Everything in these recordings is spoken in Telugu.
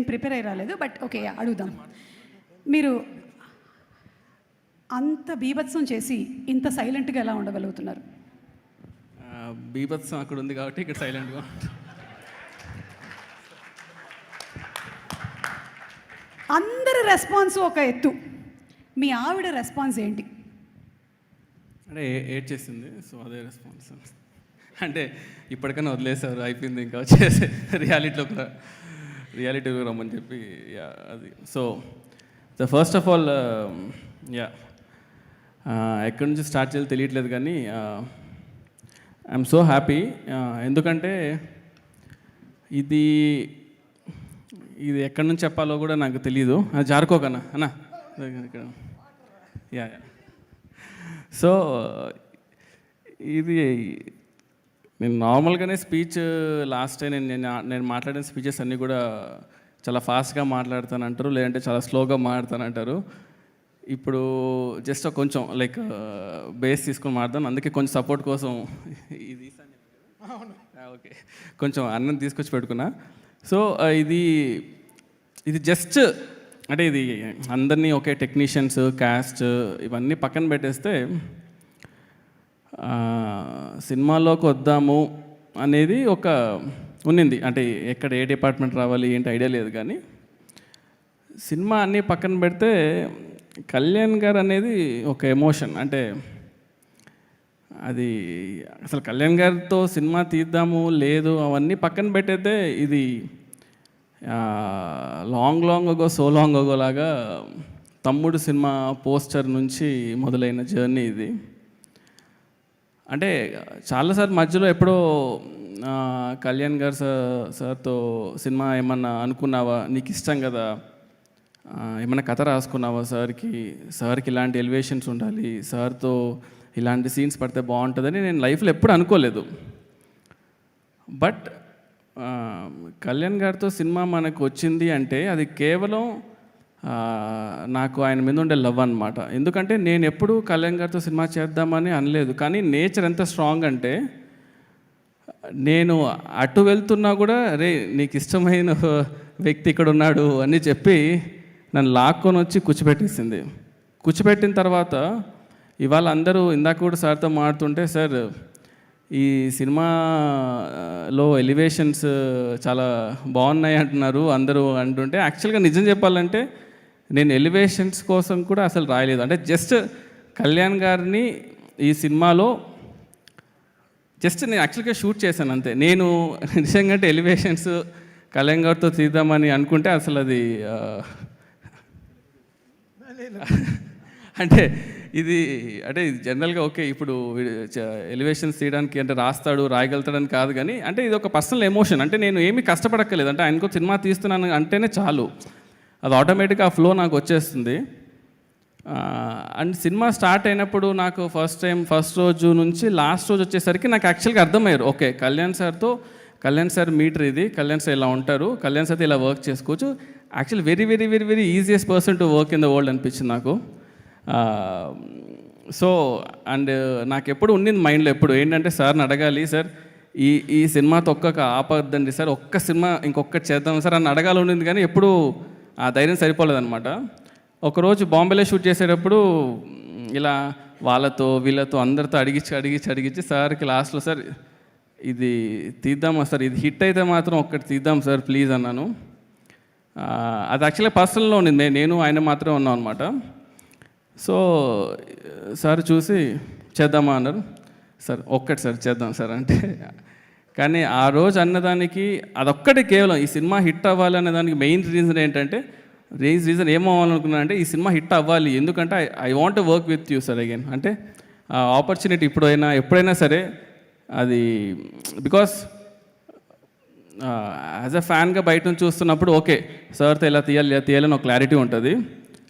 ఏం ప్రిపేర్ అయ్యి రాలేదు, బట్ ఓకే అడుగుదాం. మీరు అంత బీభత్సం చేసి ఇంత సైలెంట్గా ఎలా ఉండగలుగుతున్నారు? బీభత్సం అక్కడ ఉంది కాబట్టి ఇక్కడ సైలెంట్గా అందరి రెస్పాన్స్ ఒక ఎత్తు, మీ ఆవిడ రెస్పాన్స్ ఏంటి? అంటే ఏడ్ చేసింది, సో అదే రెస్పాన్స్. అంటే ఇప్పటికైనా వదిలేసారు, అయిపోయింది, ఇంకా వచ్చేసి రియాలిటీలోకి రమ్మని చెప్పి అది. సో ఫస్ట్ ఆఫ్ ఆల్ ఎక్కడి నుంచి స్టార్ట్ చేయాలో తెలియట్లేదు, కానీ ఐఎమ్ సో హ్యాపీ. ఎందుకంటే ఇది ఎక్కడి నుంచి చెప్పాలో కూడా నాకు తెలీదు. అది జారుకోకన్నా అన్నా ఇక్కడ. యా సో ఇది నేను నార్మల్గానే స్పీచ్ లాస్ట్ టైం నేను మాట్లాడిన స్పీచెస్ అన్నీ కూడా చాలా ఫాస్ట్గా మాట్లాడతానంటారు, లేదంటే చాలా స్లోగా మాట్లాడతానంటారు. ఇప్పుడు జస్ట్ కొంచెం లైక్ బేస్ తీసుకొని మాట్లాడతాను, అందుకే కొంచెం సపోర్ట్ కోసం ఇది ఓకే కొంచెం అన్నం తీసుకొచ్చి పెట్టుకున్నా. సో ఇది జస్ట్ అంటే ఇది అందరినీ ఒకే టెక్నీషియన్స్, క్యాస్ట్ ఇవన్నీ పక్కన పెట్టేస్తే సినిమాలోకి వద్దాము అనేది ఒక ఉన్నింది. అంటే ఎక్కడ ఏ డిపార్ట్మెంట్ రావాలి ఏంటి ఐడియా లేదు, కానీ సినిమా అన్నీ పక్కన పెడితే కళ్యాణ్ గారు అనేది ఒక ఎమోషన్. అంటే అది అసలు కళ్యాణ్ గారితో సినిమా తీద్దాము లేదు అవన్నీ పక్కన పెట్టయితే ఇది long ago so long ago లాగా తమ్ముడు సినిమా పోస్టర్ నుంచి మొదలైన జర్నీ ఇది. అంటే చాలాసార్లు మధ్యలో ఎప్పుడో కళ్యాణ్ గారు సార్తో సినిమా ఏమన్నా అనుకున్నావా, నీకు ఇష్టం కదా, ఏమన్నా కథ రాసుకున్నావా, సార్కి ఇలాంటి ఎలివేషన్స్ ఉండాలి, సార్తో ఇలాంటి సీన్స్ పడితే బాగుంటుందని నేను లైఫ్లో ఎప్పుడు అనుకోలేదు. బట్ కళ్యాణ్ గారితో సినిమా మనకు వచ్చింది అంటే అది కేవలం నాకు ఆయన మీద ఉండే లవ్ అనమాట. ఎందుకంటే నేను ఎప్పుడు కళ్యాణ్ గారితో సినిమా చేద్దామని అనలేదు, కానీ నేచర్ ఎంత స్ట్రాంగ్ అంటే నేను అటు వెళ్తున్నా కూడా రే నీకు ఇష్టమైన వ్యక్తి ఇక్కడ ఉన్నాడు అని చెప్పి నన్ను లాక్కొని వచ్చి కూర్చోబెట్టేసింది. కూర్చోబెట్టిన తర్వాత ఇవాళ అందరూ ఇందాక కూడా సార్తో మాడుతుంటే, సార్ ఈ సినిమాలో ఎలివేషన్స్ చాలా బాగున్నాయి అంటున్నారు అందరూ అంటుంటే, యాక్చువల్గా నిజం చెప్పాలంటే నేను ఎలివేషన్స్ కోసం కూడా అసలు రాయలేదు. అంటే జస్ట్ కళ్యాణ్ గారిని ఈ సినిమాలో జస్ట్ నేను యాక్చువల్గా షూట్ చేశాను అంతే. నేను నిజంగా అంటే ఎలివేషన్స్ కళ్యాణ్ గారితో తీద్దామని అనుకుంటే అసలు అది అంటే ఇది జనరల్గా ఓకే ఇప్పుడు ఎలివేషన్స్ తీయడానికి అంటే రాయగలుగుతాడని కాదు, కానీ అంటే ఇది ఒక పర్సనల్ ఎమోషన్. అంటే నేను ఏమీ కష్టపడక్కర్లేదు, అంటే ఆయనకు సినిమా తీస్తున్నాను అంటేనే చాలు, అది ఆటోమేటిక్గా ఆ ఫ్లో నాకు వచ్చేస్తుంది. అండ్ సినిమా స్టార్ట్ అయినప్పుడు నాకు ఫస్ట్ రోజు నుంచి లాస్ట్ రోజు వచ్చేసరికి నాకు యాక్చువల్గా అర్థమయ్యారు, ఓకే కళ్యాణ్ సార్ మీటర్ ఇది, కళ్యాణ్ సార్ ఇలా ఉంటారు, కళ్యాణ్ సార్ ఇలా వర్క్ చేసుకోవచ్చు. Actually very very very very easiest person to work in the world అనిపించింది నాకు. సో అండ్ నాకు ఎప్పుడు ఉండింది మైండ్లో ఎప్పుడు ఏంటంటే సార్ని అడగాలి, సార్ ఈ సినిమాతో ఆపద్దండి సార్, ఒక్క సినిమా ఇంకొకటి చేద్దాం సార్ అని అడగాలి ఉండింది, కానీ ఎప్పుడు ఆ ధైర్యం సరిపోలేదన్నమాట. ఒకరోజు బాంబేలో షూట్ చేసేటప్పుడు ఇలా వీళ్ళతో అందరితో అడిగించి సార్కి లాస్ట్లో సార్ ఇది తీద్దామా సార్, ఇది హిట్ అయితే మాత్రం ఒక్కటి తీద్దాం సార్ ప్లీజ్ అన్నాను. అది యాక్చువల్గా పర్సనల్లో ఉండింది, నేను ఆయన మాత్రమే ఉన్నాం అనమాట. సో సార్ చూసి చేద్దామా అన్నారు. సార్ ఒక్కటి సార్ చేద్దాం సార్ అంటే, కానీ ఆ రోజు అన్నదానికి అదొక్కటి కేవలం ఈ సినిమా హిట్ అవ్వాలి అనే దానికి మెయిన్ రీజన్ ఏంటంటే రీజన్ ఏమవ్వాలనుకున్నానంటే ఈ సినిమా హిట్ అవ్వాలి, ఎందుకంటే I want to work with you sir again. అంటే ఆ ఆపర్చునిటీ ఎప్పుడైనా సరే అది బికాస్ యాజ్ అ ఫ్యాన్గా బయట నుంచి చూస్తున్నప్పుడు ఓకే సార్తో ఇలా తీయాలని ఒక క్లారిటీ ఉంటుంది,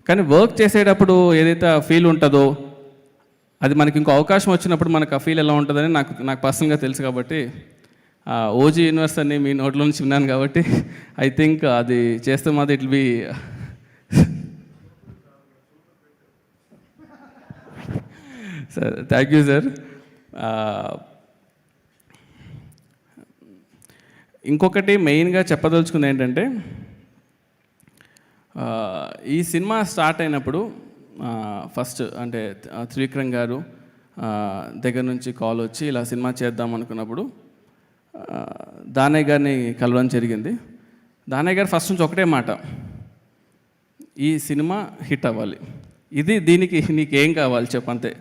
కానీ వర్క్ చేసేటప్పుడు ఏదైతే ఫీల్ ఉంటుందో అది మనకి ఇంకో అవకాశం వచ్చినప్పుడు మనకు ఆ ఫీల్ ఎలా ఉంటుందని నాకు పర్సనల్గా తెలుసు. కాబట్టి ఓజీ యూనివర్స్ అని మీ నోట్లో నుంచి విన్నాను కాబట్టి ఐ థింక్ అది చేస్తే మాత్రం it will be sir. Thank you sir. ఇంకొకటి మెయిన్గా చెప్పదలుచుకుంది ఏంటంటే ఈ సినిమా స్టార్ట్ అయినప్పుడు ఫస్ట్ అంటే త్రివిక్రమ్ గారు దగ్గర నుంచి కాల్ వచ్చి ఇలా సినిమా చేద్దాం అనుకున్నప్పుడు దానయ్య గారిని కలవడం జరిగింది. దానయ్య గారు ఫస్ట్ నుంచి ఒకటే మాట, ఈ సినిమా హిట్ అవ్వాలి, దీనికి నీకేం కావాలి చెప్పు, అంతే,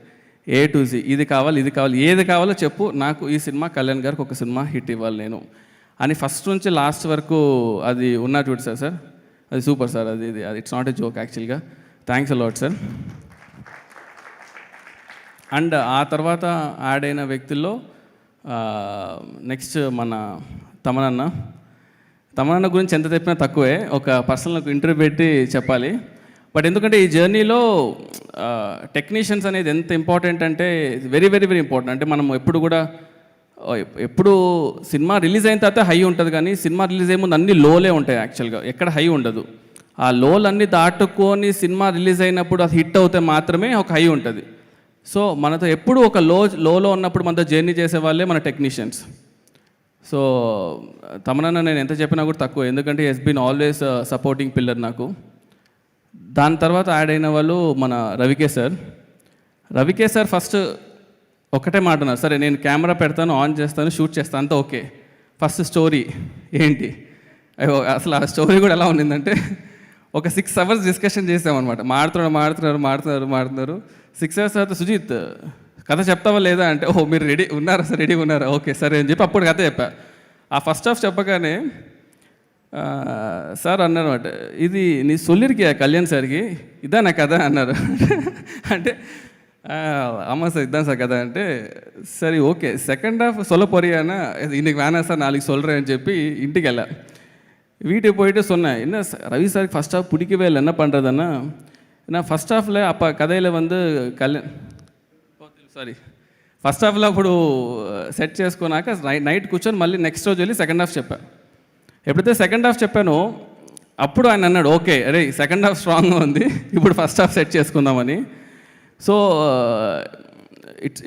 A to Z, ఇది కావాలి, ఏది కావాలో చెప్పు, నాకు ఈ సినిమా కళ్యాణ్ గారికి ఒక సినిమా హిట్ ఇవ్వాలి నేను అని ఫస్ట్ నుంచి లాస్ట్ వరకు అది ఉన్నా చూడు సార్, అది సూపర్ సార్, అది ఇట్స్ నాట్ ఎ జోక్ యాక్చువల్గా. Thanks a lot sir. అండ్ ఆ తర్వాత యాడ్ అయిన వ్యక్తుల్లో నెక్స్ట్ మన తమనన్న గురించి ఎంత చెప్పినా తక్కువే, ఒక పర్సనల్ ఇంటర్వ్యూ పెట్టి చెప్పాలి. బట్ ఎందుకంటే ఈ జర్నీలో టెక్నీషియన్స్ అనేది ఎంత ఇంపార్టెంట్ అంటే వెరీ వెరీ వెరీ ఇంపార్టెంట్. అంటే మనం ఎప్పుడు సినిమా రిలీజ్ అయిన తర్వాత హై ఉంటుంది, కానీ సినిమా రిలీజ్ అయ్యే ముందు అన్ని లోలే ఉంటాయి యాక్చువల్గా, ఎక్కడ హై ఉండదు. ఆ లోలన్నీ దాటుకొని సినిమా రిలీజ్ అయినప్పుడు అది హిట్ అవుతే మాత్రమే ఒక హై ఉంటుంది. సో మనతో ఎప్పుడు ఒక లోలో ఉన్నప్పుడు మనతో జర్నీ చేసే వాళ్ళే మన టెక్నీషియన్స్. సో తమనన్న నేను ఎంత చెప్పినా కూడా తక్కువ, ఎందుకంటే he's been always supporting pillar నాకు. దాని తర్వాత యాడ్ అయిన వాళ్ళు మన రవికే సార్ ఫస్ట్ ఒకటే మాట ఉన్నారు, సరే నేను కెమెరా పెడతాను, ఆన్ చేస్తాను, షూట్ చేస్తాను, అంతా ఓకే. ఫస్ట్ స్టోరీ ఏంటి, అసలు ఆ స్టోరీ కూడా ఎలా ఉండిందంటే ఒక 6 hours డిస్కషన్ చేసామన్నమాట. మాడుతున్నారు 6 hours తర్వాత సుజిత్ కథ చెప్తావా లేదా అంటే, ఓహో మీరు రెడీగా ఉన్నారా, ఓకే సరే అని చెప్పి అప్పుడు కథ చెప్పా. ఆ ఫస్ట్ హాఫ్ చెప్పగానే సార్ అన్నారు అనమాట, ఇది నీ సొల్లిరికియా కళ్యాణ్ సార్కి, ఇదా నా కథ అన్నారు. అంటే ஆமாம் சார் இதுதான் சார் கதை అంటే சரி ஓகே செகண்ட் ஹாஃப் சொல்ல போறியானா இன்னைக்கு வேணாம் சார் நாளைக்கு சொல்கிறேன்னு చెప్పి ఇంటికి వెళ్ళా. வீட்டுக்கு போயிட்டு சொன்னேன், என்ன ரவி சாருக்கு ஃபஸ்ட் ஹாஃப் பிடிக்கவே இல்லை, என்ன பண்ணுறதுன்னா நான் ఫస్ట్ హాఫ్లో அப்போ కథలో ఫస్ట్ హాఫ్లో అప్పుడు సెట్ చేసుకున్నాక నైట్ కూర్చొని మళ్ళీ నెక్స్ట్ రోజు వెళ్ళి సెకండ్ హాఫ్ చెప్పాను. ఎప్పుడైతే సెకండ్ హాఫ్ చెప్పానో అప్పుడు ఆయన అన్నాడు, ఓకే అరే సెకండ్ హాఫ్ స్ట్రాంగ్గా ఉంది, ఇప్పుడు ఫస్ట్ హాఫ్ సెట్ చేసుకుందామని. సో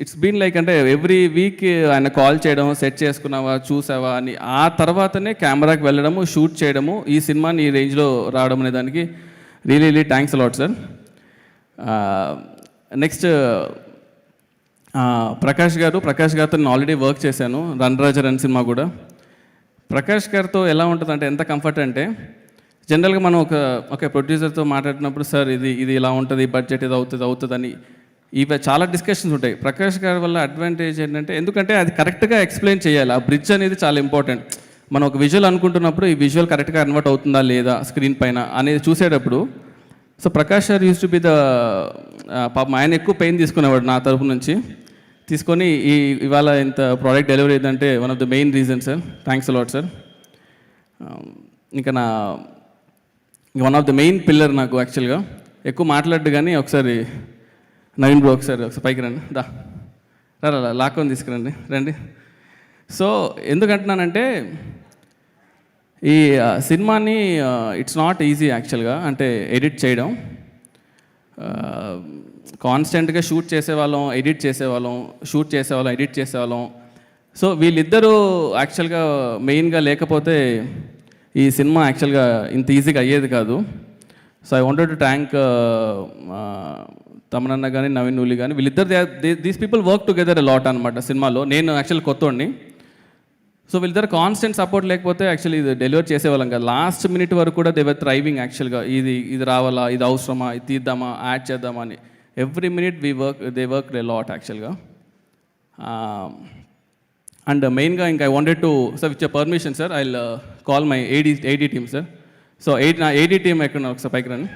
ఇట్స్ బీన్ లైక్, అంటే ఎవ్రీ వీక్ ఆయన కాల్ చేయడం, సెట్ చేసుకున్నావా చూసావా అని, ఆ తర్వాతనే కెమెరాకి వెళ్ళడము, షూట్ చేయడము, ఈ సినిమాని ఈ రేంజ్లో రావడం అనే దానికి really thanks a lot sir. Next Prakash గారితో నేను ఆల్రెడీ వర్క్ చేశాను, రన్ సినిమా కూడా. ప్రకాష్ గారితో ఎలా ఉంటుంది అంటే ఎంత కంఫర్ట్ అంటే, జనరల్గా మనం ఒక ప్రొడ్యూసర్తో మాట్లాడినప్పుడు సార్ ఇది ఇలా ఉంటుంది, బడ్జెట్ ఇది అవుతుందని ఇవి చాలా డిస్కషన్స్ ఉంటాయి. ప్రకాష్ గారి వల్ల అడ్వాంటేజ్ ఏంటంటే, ఎందుకంటే అది కరెక్ట్గా ఎక్స్ప్లెయిన్ చేయాలి, ఆ బ్రిడ్జ్ అనేది చాలా ఇంపార్టెంట్. మనం ఒక విజువల్ అనుకుంటున్నప్పుడు ఈ విజువల్ కరెక్ట్గా కన్వర్ట్ అవుతుందా లేదా స్క్రీన్ పైన అనేది చూసేటప్పుడు. సో ప్రకాష్ గారు యూస్ టు బి పాపం ఆయన ఎక్కువ పెయిన్ తీసుకునేవాడు నా తరపు నుంచి, తీసుకొని ఇవాళ ఇంత ప్రోడక్ట్ డెలివరీ అయిందంటే one of the main reason sir. Thanks a lot sir. ఇంకా one of the main pillar నాకు యాక్చువల్గా, ఎక్కువ మాట్లాడు కానీ ఒకసారి నవీన్ బ్రో ఒకసారి పైకి రండి, లాక్కొని తీసుకురండి రండి. సో ఎందుకంటున్నానంటే ఈ సినిమాని ఇట్స్ నాట్ ఈజీ యాక్చువల్గా, అంటే ఎడిట్ చేయడం. కాన్స్టెంట్గా షూట్ చేసేవాళ్ళం, ఎడిట్ చేసేవాళ్ళం. సో వీళ్ళిద్దరూ యాక్చువల్గా మెయిన్గా లేకపోతే ఈ సినిమా యాక్చువల్గా ఇంత ఈజీగా అయ్యేది కాదు. So I wanted to thank తమనన్న కానీ నవీన్ నూలి కానీ, వీళ్ళిద్దరు these people work together lot అనమాట సినిమాలో. నేను యాక్చువల్ కొత్తోడిని, సో వీళ్ళిద్దరు కాన్స్టెంట్ సపోర్ట్ లేకపోతే యాక్చువల్లీ ఇది డెలివర్ చేసేవాళ్ళం కదా. లాస్ట్ మినిట్ వరకు కూడా దే వర్ థ్రైవింగ్ యాక్చువల్గా, ఇది రావాలా, ఇది అవసరమా, ఇది తీద్దామా, యాడ్ చేద్దామా అని. Every minute they work a lot యాక్చువల్గా. అండ్ మెయిన్గా ఇంకా I wanted to sir with your permission sir, I will call my AD team sir. So నా ఏడీ టీమ్ ఎక్కడ ఒకసారి పైకి రండి.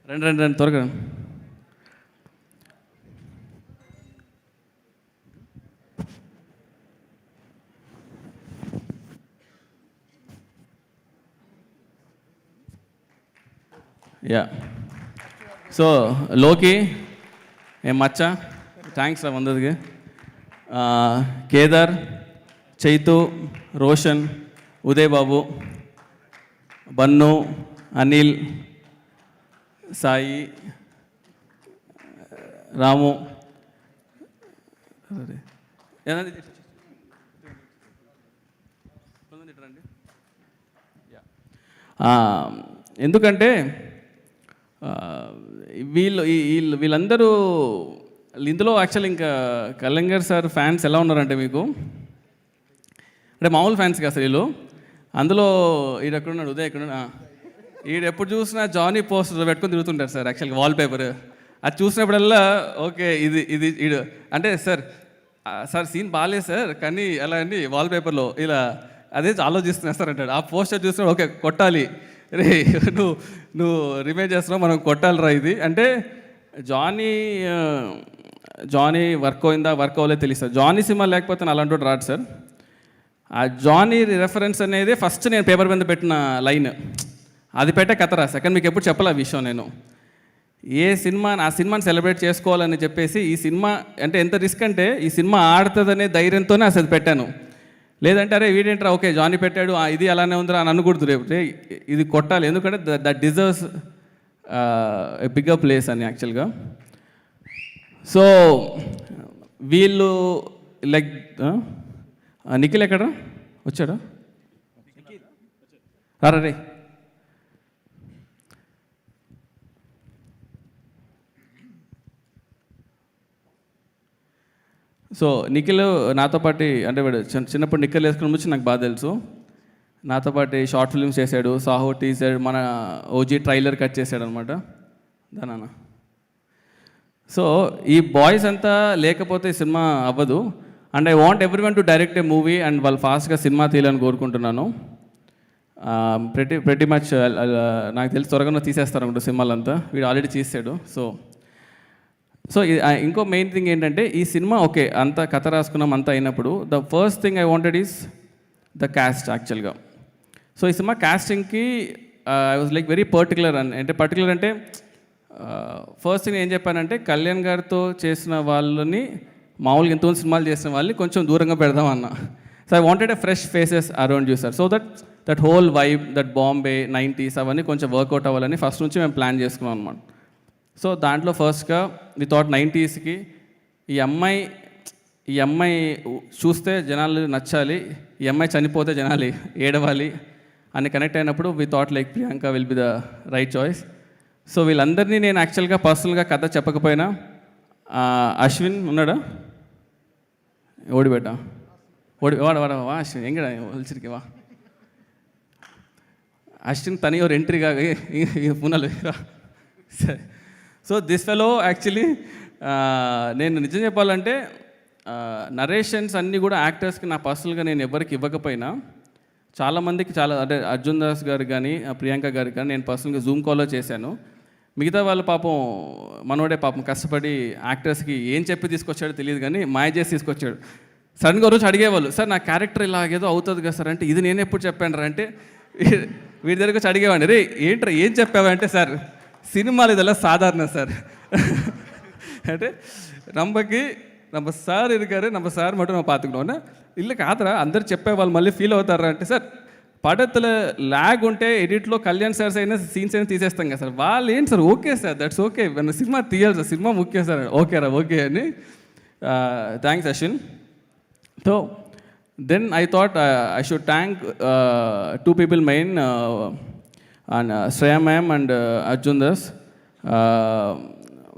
రండి త్వరగా రండి. యా సో లోకి ఏం మచ్చా, థ్యాంక్స్ రా వందదికి. కేదార్, చైతు, రోషన్, ఉదయ్ బాబు, బన్ను, అనిల్, సాయి, రాము, అరే ఏదండి ఎందుకంటే వీళ్ళందరూ ఇందులో యాక్చువల్ ఇంకా కళ్యాణ్ గారు సార్ ఫ్యాన్స్ ఎలా ఉన్నారంటే మీకు అంటే మామూలు ఫ్యాన్స్ కదా అసలు వీళ్ళు అందులో ఈడు ఎక్కడున్నాడు ఉదయ్ ఎక్కడున్నా ఈడు ఎప్పుడు చూసినా జానీ పోస్టర్ పెట్టుకొని తిరుగుతుంటారు సార్ యాక్చువల్గా వాల్పేపర్ అది చూసినప్పుడల్లా ఓకే ఇది ఈడు అంటే సార్ సీన్ బాగాలేదు సార్ కానీ అలా అండి వాల్పేపర్లో ఇలా అదే ఆలోచిస్తున్నా సార్ అంటాడు ఆ పోస్టర్ చూసినా ఓకే కొట్టాలి రే నువ్వు రిమైండ్ చేస్తున్నావు మనం కొట్టాలిరా ఇది అంటే జానీ వర్క్ అయిందా వర్క్ అవ్వలేదు తెలుసు జానీ సినిమా లేకపోతే నా అలాంటి రాడు సార్ ఆ జానీ రెఫరెన్స్ అనేది ఫస్ట్ నేను పేపర్ మీద పెట్టిన లైన్ అది పెట్టే కథ రాసా కానీ మీకు ఎప్పుడు చెప్పాలి ఆ విషయం నేను ఆ సినిమాని సెలబ్రేట్ చేసుకోవాలని చెప్పేసి ఈ సినిమా అంటే ఎంత రిస్క్ అంటే ఈ సినిమా ఆడుతుందనే ధైర్యంతోనే అసలు పెట్టాను లేదంటే అరే వీడేంట్రా ఓకే జానీ పెట్టాడు ఇది అలానే ఉందిరా అని అనకూడదు రేపు ఇది కొట్టాలి ఎందుకంటే దట్ డిజర్వ్స్ బిగ్గర్ ప్లేస్ అని యాక్చువల్గా సో వీళ్ళు లైక్ నిఖిల్ ఎక్కడ వచ్చాడా రారా రే సో నిఖిల్ నాతో పాటు అంటే వాడు చిన్నప్పుడు నిక్కర్లు వేసుకుని వచ్చి నాకు బాగా తెలుసు నాతో పాటు షార్ట్ ఫిల్మ్స్ చేశాడు సాహో టీజర్ మన ఓజీ ట్రైలర్ కట్ చేశాడు అనమాట దానా సో ఈ బాయ్స్ అంతా లేకపోతే ఈ సినిమా అవ్వదు and I want everyone to direct A movie and వాళ్ళు ఫాస్ట్గా సినిమా తీయాలని కోరుకుంటున్నాను ప్రతి మచ్ నాకు తెలిసి త్వరగా తీసేస్తారు అనుకుంటా సినిమాలంతా వీడు ఆల్రెడీ చేసాడు సో ఇంకో మెయిన్ థింగ్ ఏంటంటే ఈ సినిమా ఓకే అంత కథ రాసుకున్నాం అంతా అయినప్పుడు the first thing I wanted is the cast యాక్చువల్గా సో ఈ సినిమా క్యాస్టింగ్కి I was like very particular అంటే ఫస్ట్ థింగ్ ఏం చెప్పానంటే కళ్యాణ్ గారితో చేసిన వాళ్ళని మామూలుగా ఎంతోమంది సినిమాలు చేసిన వాళ్ళని కొంచెం దూరంగా పెడదామన్నా so I wanted a fresh faces around you sir so that whole vibe that Bombay 90s అవన్నీ కొంచెం వర్కౌట్ అవ్వాలని ఫస్ట్ నుంచి మేము ప్లాన్ చేసుకున్నాం అనమాట సో దాంట్లో ఫస్ట్గా వి థాట్ 90sకి ఈ అమ్మాయి చూస్తే జనాలు నచ్చాలి ఈ అమ్మాయి చనిపోతే జనాలు ఏడవాలి అని కనెక్ట్ అయినప్పుడు we thought like Priyanka will be the right choice so వీళ్ళందరినీ నేను యాక్చువల్గా పర్సనల్గా కథ చెప్పకపోయినా అశ్విన్ ఉన్నాడా ఓడిబెట్టా వాడవా అశ్విన్ ఎంగడా వలిసిరికి వా అశ్విన్ తని ఒక ఎంట్రీగా పునలు సరే సో దిస్ ఫెలో యాక్చువల్లీ నేను నిజం చెప్పాలంటే నరేషన్స్ అన్నీ కూడా యాక్టర్స్కి నా పర్సనల్గా నేను ఎవరికి ఇవ్వకపోయినా చాలామందికి అంటే అర్జున్ దాస్ గారు కానీ ప్రియాంక గారు కానీ నేను పర్సనల్గా జూమ్ కాల్లో చేశాను మిగతా వాళ్ళు పాపం మనోడే పాపం కష్టపడి యాక్టర్స్కి ఏం చెప్పి తీసుకొచ్చాడో తెలియదు కానీ మాయ చేసి తీసుకొచ్చాడు సడన్గా రోజు అడిగేవాళ్ళు సార్ నా క్యారెక్టర్ ఇలాగేదో అవుతుంది కదా సార్ అంటే ఇది నేను ఎప్పుడు చెప్పాను రా అంటే వీడి దగ్గరకు వచ్చి అడిగేవాడిని రే ఏంట్రా ఏం చెప్పావంటే సార్ సినిమాలు இதெல்லாம் சாதாரண சார் అంటే நம்ம சார் இருக்காரு நம்ம சார் மட்டும் நம்ம பார்த்துக்கணும்னா இல்லை కాదురా అందరు చెప్పేవాళ్ళు మళ్ళీ ఫీల్ అవుతారా అంటే సార్ పడతల ల్యాగ్ ఉంటే ఎడిట్లో కళ్యాణ్ సార్స్ అయినా సీన్స్ అయినా తీసేస్తాం కదా సార్ వాళ్ళు ఏంటి sir okay sir that's okay మన సినిమా తీయాలి సార్ సినిమా ముఖ్యం సార్ ఓకేరా ఓకే అని thanks Ashwin so then I thought I should thank 2 people main and Shreya ma'am and Arjun Das.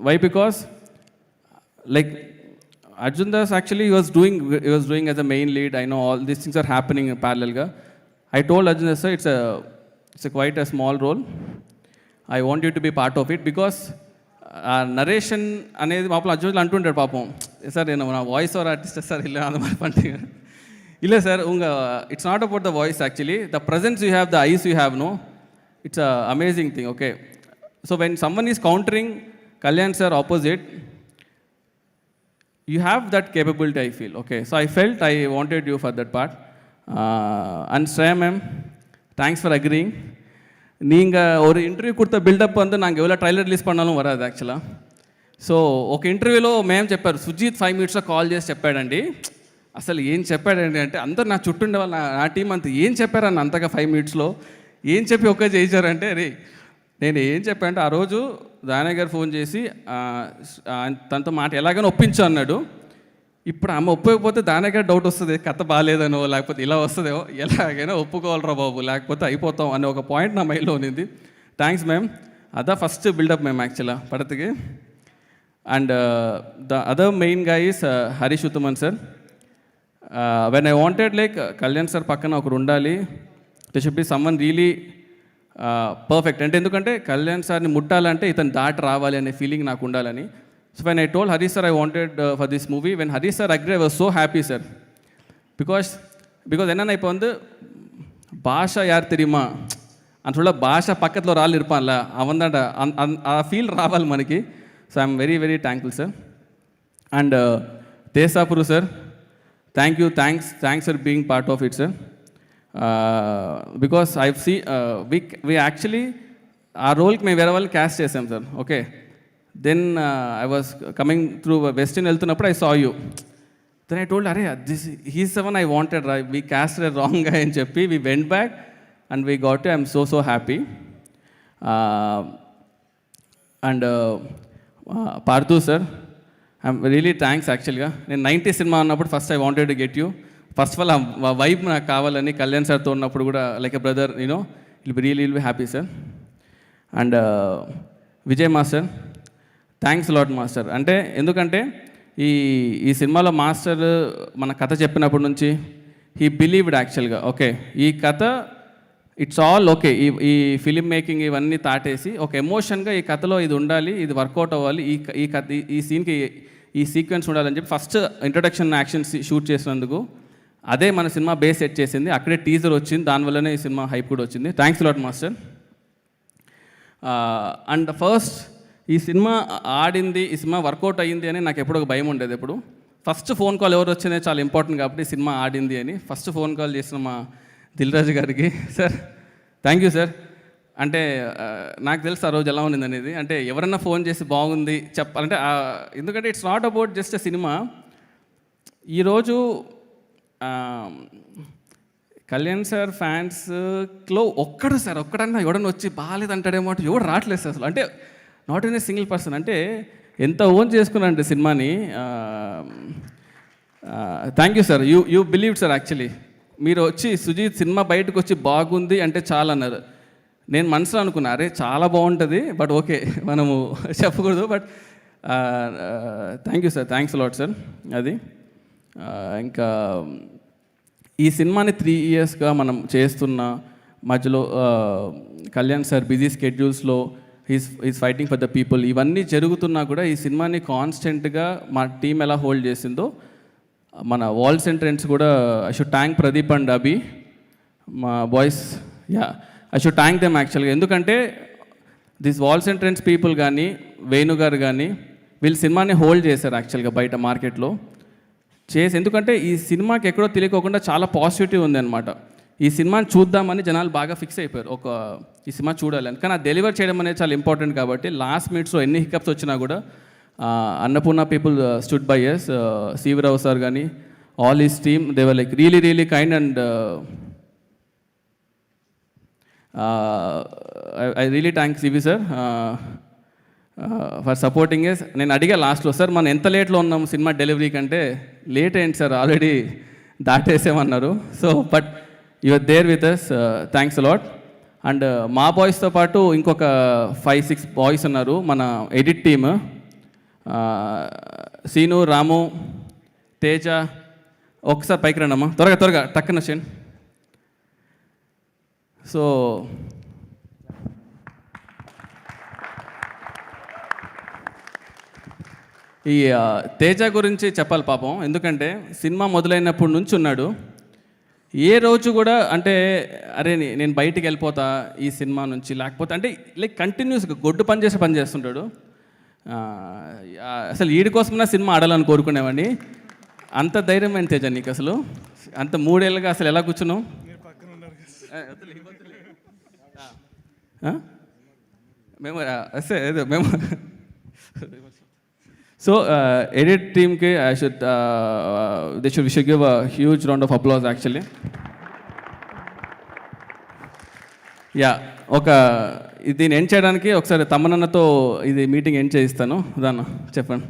Why? Because like Arjun Das actually he was doing as a main lead. I know all these things are happening in parallel ga. I told Arjun Das sir it's a quite a small role. I want you to be part of it because narration అనేది పాపం అర్జున్ అంటుంటాడు పాపం సార్ నేను నా వాయిస్ ఓవర్ ఆర్టిస్ట్ సార్ ఇలా அந்த மாதிரி பண்ணிட்டீங்க இல்லை sir it's not about the voice actually the presence you have the eyes you have know it's an amazing thing, okay? So when someone is countering Kalyan sir opposite, you have that capability, I feel, okay? So I felt I wanted you for that part. And Shreya ma'am, thanks for agreeing. நீங்கள் ஒரு இன்டர்வியூ கொடுத்த பில்டப் வந்து நாங்கள் எவ்வளோ ட்ரைலர் ரிలీజ్ பண்ணாலும் வராது యాక్చువల్గా సో ఒక ఇంటర్వ్యూలో మేము చెప్పారు సుజీత్ 5 minutesలో కాల్ చేసి చెప్పాడండి అసలు ఏం చెప్పాడండి అంటే అందరు నా చుట్టూ ఉండే వాళ్ళు నా టీం అంతా ఏం చెప్పారని అంతగా 5 minutesలో ఏం చెప్పి ఒక్క చేయించారంటే రే నేను ఏం చెప్పానంటే ఆ రోజు దానయ్య గారు ఫోన్ చేసి తనతో మాట ఎలాగైనా ఒప్పించు అన్నాడు ఇప్పుడు ఆమె ఒప్పుకోకపోతే దానికే డౌట్ వస్తుంది, కథ బాగాలేదనో లేకపోతే ఇలా వస్తుందో, ఎలాగైనా ఒప్పుకోవాలరా బాబు లేకపోతే అయిపోతాం అనే ఒక పాయింట్ నా మైండ్లో ఉన్నింది. థ్యాంక్స్ మ్యామ్, అదా ఫస్ట్ బిల్డప్ మ్యామ్ యాక్చువల్గా పడతకి. అండ్ ద అదర్ మెయిన్ గా is Harish Uthaman sir. When I wanted like Kalyan sir పక్కన ఒకరు ఉండాలి, they should be someone really perfect. అంటే ఎందుకంటే కళ్యాణ్ సార్ని ముట్టాలంటే ఇతను దాటి రావాలి అనే ఫీలింగ్ నాకు ఉండాలని. So when I told Harish sir I wanted for this movie, when Harish sir agree I was so happy sir. Because என்னென்னா இப்போ வந்து பாஷா யார் தெரியுமா అని చూడ భాష పక్కలో రాళ్ళు ఇరుపాన్ల అవందంట ఆ ఫీల్ రావాలి మనకి. So I'm very very thankful sir. And దేశాపురు sir, thanks for being part of it sir. Because I see we actually ఆ రోల్కి మేము వేరే వాళ్ళని క్యాస్ట్ చేసాం సార్. Okay, then I was coming through western వెళ్తున్నప్పుడు I saw you, then I told అరే this he's the one I wanted రా, వీ క్యాస్ట్ రాంగ్ గా అని చెప్పి we went back and we got it. I'm so happy. And Parthu sir, I'm really thanks actually ga నేను 90 సినిమా ఉన్నప్పుడు first I wanted to get you. First of all ఆ వైబ్ నాకు కావాలని కళ్యాణ్ సార్తో ఉన్నప్పుడు కూడా like a brother you know will be happy sir. And Vijay master, thanks lot master. అంటే ఎందుకంటే ఈ సినిమాలో మాస్టర్ మన కథ చెప్పినప్పటి నుంచి హీ బిలీవ్డ్ యాక్చువల్గా. ఓకే, ఈ కథ ఇట్స్ ఆల్ ఓకే, ఈ ఫిలిం మేకింగ్ ఇవన్నీ తాటేసి ఒక ఎమోషన్గా ఈ కథలో ఇది ఉండాలి, ఇది వర్కౌట్ అవ్వాలి, ఈ కథ ఈ సీన్కి ఈ సీక్వెన్స్ ఉండాలని చెప్పి ఫస్ట్ ఇంట్రొడక్షన్ యాక్షన్ షూట్ చేసినందుకు అదే మన సినిమా బేస్ సెట్ చేసింది. అక్కడే టీజర్ వచ్చింది, దానివల్లనే ఈ సినిమా హైప్ కూడా వచ్చింది. Thanks lot master. And first ఈ సినిమా ఆడింది, ఈ సినిమా వర్కౌట్ అయ్యింది అని నాకు ఎప్పుడు ఒక భయం ఉండేది. ఎప్పుడు ఫస్ట్ ఫోన్ కాల్ ఎవరు వచ్చిందే చాలా ఇంపార్టెంట్ కాబట్టి సినిమా ఆడింది అని ఫస్ట్ ఫోన్ కాల్ చేసిన మా దిల్ రాజు గారికి, సార్ థ్యాంక్ యూ సార్. అంటే నాకు తెలుసు ఆ రోజు ఎలా ఉంది అనేది. అంటే ఎవరన్నా ఫోన్ చేసి బాగుంది చెప్పాలంటే, ఎందుకంటే it's not about just a cinema. ఈరోజు కళ్యాణ్ సార్ ఫ్యాన్స్లో ఒక్కడన్నా ఎవడన్నా వచ్చి బాగాలేదంటాడేమో అంటే ఎవడు రావట్లేదు సార్ అసలు. అంటే not in a single person. అంటే ఎంత ఓన్ చేసుకున్నానంటే సినిమాని. Thank you sir, you believe sir. Actually మీరు వచ్చి సుజీత్ సినిమా బయటకు వచ్చి బాగుంది అంటే చాలా అన్నారు. నేను మనసులో అనుకున్నా అరే చాలా బాగుంటుంది, బట్ ఓకే మనము చెప్పకూడదు. But thank you sir, thanks lot sir. అది ఇంకా ఈ సినిమాని 3 ఇయర్స్గా మనం చేస్తున్న మధ్యలో కళ్యాణ్ సార్ బిజీ స్కెడ్యూల్స్లో is fighting for the people, ఇవన్నీ జరుగుతున్నా కూడా ఈ సినిమాని కాన్స్టెంట్గా మా టీం ఎలా హోల్డ్ చేసిందో మన వాల్స్ అండ్ ట్రెండ్స్ కూడా I should thank Pradeep and Abhi, మా boys. I should thank them యాక్చువల్గా. ఎందుకంటే this walls and trends people కానీ వేణు గారు కానీ వీళ్ళు సినిమాని హోల్డ్ చేశారు యాక్చువల్గా బయట మార్కెట్లో చేసి. ఎందుకంటే ఈ సినిమాకి ఎక్కడో తెలియకోకుండా చాలా పాజిటివిటీ ఉంది అనమాట. ఈ సినిమాని చూద్దామని జనాలు బాగా ఫిక్స్ అయిపోయారు, ఈ సినిమా చూడాలని. కానీ అది డెలివర్ చేయడం అనేది చాలా ఇంపార్టెంట్ కాబట్టి లాస్ట్ మినిట్స్లో ఎన్ని హికప్స్ వచ్చినా కూడా Annapurna people stood by S. Sivarao sir కానీ all his team they were like really kind and I really thanks CV sir for supporting us. నేను అడిగా లాస్ట్లో, సార్ మనం ఎంత లేట్లో ఉన్నాం సినిమా డెలివరీ కంటే, లేట్ అయింది సార్ ఆల్రెడీ దాటేసామన్నారు. So but your there with us, thanks a lot. And మా బాయ్స్తో పాటు ఇంకొక 5-6 బాయ్స్ ఉన్నారు మన ఎడిట్ టీమ్. సీను, రాము, తేజ, ఒకసారి పైకి రండమ్మా త్వరగా టక్కన షేన్. సో ఈ తేజ గురించి చెప్పాలి పాపం. ఎందుకంటే సినిమా మొదలైనప్పటి నుంచి ఉన్నాడు. ఏ రోజు కూడా అంటే అరే నేను బయటికి వెళ్ళిపోతా ఈ సినిమా నుంచి, లేకపోతే అంటే లైక్ కంటిన్యూస్గా గొడ్డు పని చేస్తుంటాడు. అసలు వీడి కోసమైనా సినిమా ఆడాలని కోరుకునేవాడిని. అంత ధైర్యమైన తేజ నీకు అసలు. అంత 3 ఏళ్ళుగా అసలు ఎలా కూర్చున్నావు? మేము సో ఎడిట్ టీమ్కి they should give a huge round of applause actually. దీన్ని ఎండ్ చేయడానికి ఒకసారి తమ్మనన్నతో ఇది మీటింగ్ ఎండ్ చేయిస్తాను. దాన్ని చెప్పండి.